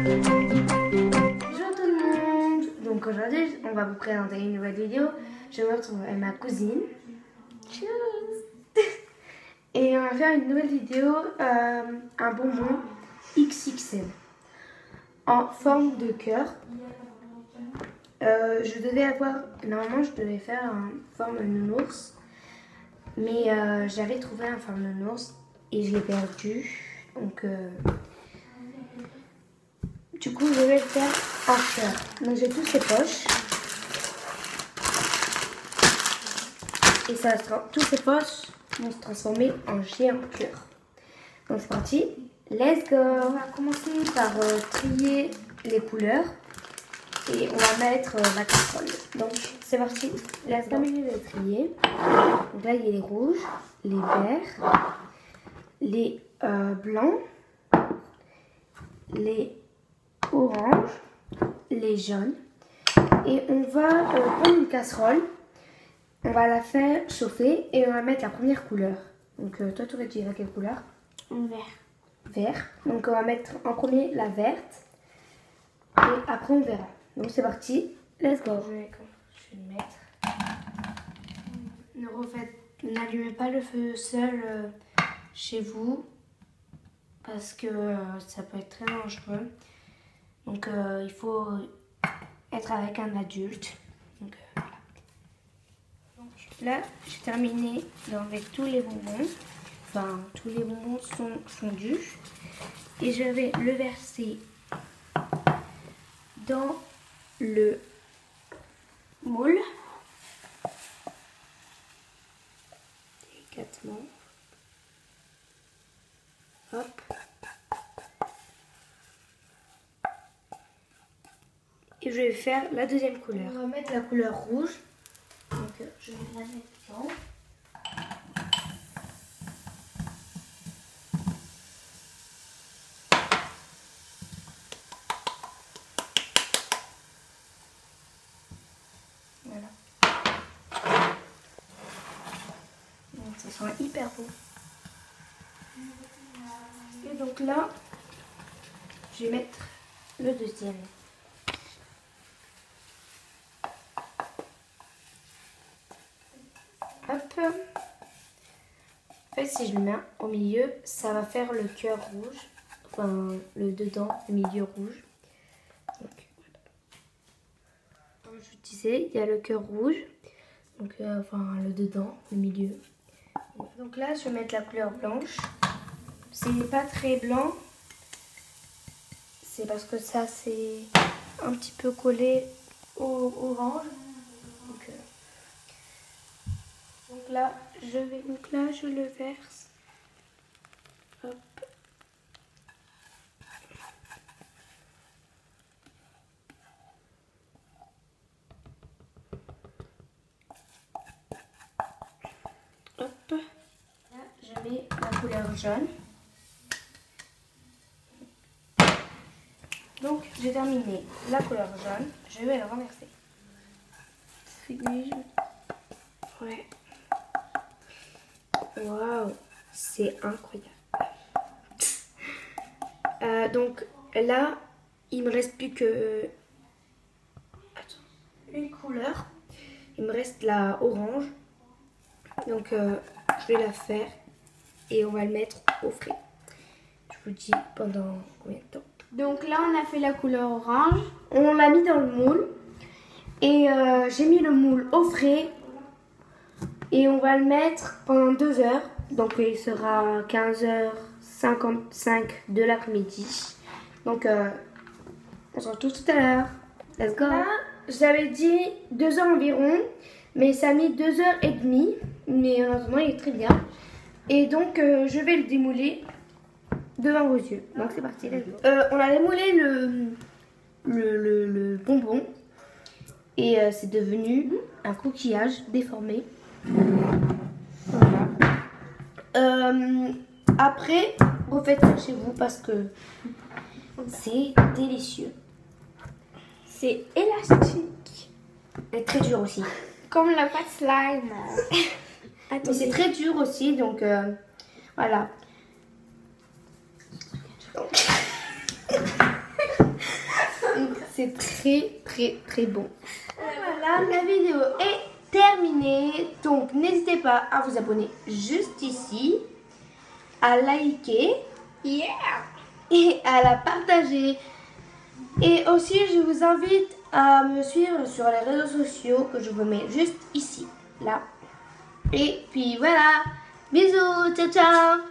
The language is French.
Bonjour tout le monde. Donc aujourd'hui on va vous présenter une nouvelle vidéo. Je me retrouve avec ma cousine. Cheers. Et on va faire une nouvelle vidéo, un bonbon XXL en forme de cœur. Normalement je devais faire en forme de nounours, mais j'avais trouvé un forme de nounours et je l'ai perdu. Donc du coup je vais le faire en cœur. Donc j'ai toutes ces poches et toutes ces poches vont se transformer en géant cœur. Donc c'est parti, let's go. On va commencer par trier les couleurs. Et on va mettre la casserole. Donc c'est parti, let's go. Terminer de trier. Donc là il y a les rouges, les verts, les blancs, les oranges, les jaunes. Et on va prendre une casserole. On va la faire chauffer et on va mettre la première couleur. Donc toi tu aurais dit quelle couleur? Vert. Vert. Donc on va mettre en premier la verte. Et après on verra. Donc c'est parti, let's go. Je vais le mettre. N'allumez pas le feu seul chez vous parce que ça peut être très dangereux. Donc il faut être avec un adulte. Donc voilà. Donc, là j'ai terminé d'enlever tous les bonbons. Enfin tous les bonbons sont fondus. Et je vais le verser dans le moule délicatement. Hop. Et je vais faire la deuxième couleur. On va mettre la couleur rouge. Donc je vais la mettre dedans. Voilà. Donc, ça sent hyper beau. Et donc là, je vais mettre le deuxième. Hop. En fait, si je le mets au milieu, ça va faire le cœur rouge. Enfin, le dedans, le milieu rouge. Donc, voilà. Comme je vous disais, il y a le cœur rouge. Donc, enfin, le dedans, le milieu. Donc là, je vais mettre la couleur blanche. C'est pas très blanc. C'est parce que ça, c'est un petit peu collé au orange. Donc là, je le verse. Hop. Hop. Là, je mets la couleur jaune. Donc, j'ai terminé la couleur jaune. Je vais la renverser. Ouais. Waouh, c'est incroyable. Donc là, il me reste plus que une couleur. Il me reste la orange. Donc je vais la faire et on va le mettre au frais. Je vous dis pendant combien de temps. Donc là, on a fait la couleur orange. On l'a mis dans le moule. Et j'ai mis le moule au frais. Et on va le mettre pendant 2 heures. Donc il sera 15h55 de l'après-midi. Donc on se retrouve tout à l'heure. Let's go. Là, j'avais dit 2 heures environ. Mais ça a mis 2h30. Mais honnêtement, il est très bien. Et donc je vais le démouler devant vos yeux. Donc c'est parti. Let's go. On a démoulé le bonbon. Et c'est devenu un coquillage déformé. Voilà. Après, refaites ça chez vous parce que c'est délicieux. C'est élastique. Et très dur aussi. Comme la pâte slime. Mais c'est très dur aussi, donc voilà. c'est très bon. Voilà, la vidéo est terminée. Donc n'hésitez pas à vous abonner juste ici, à liker et à la partager. Et aussi, je vous invite à me suivre sur les réseaux sociaux que je vous mets juste ici, là. Et puis voilà, bisous, ciao ciao.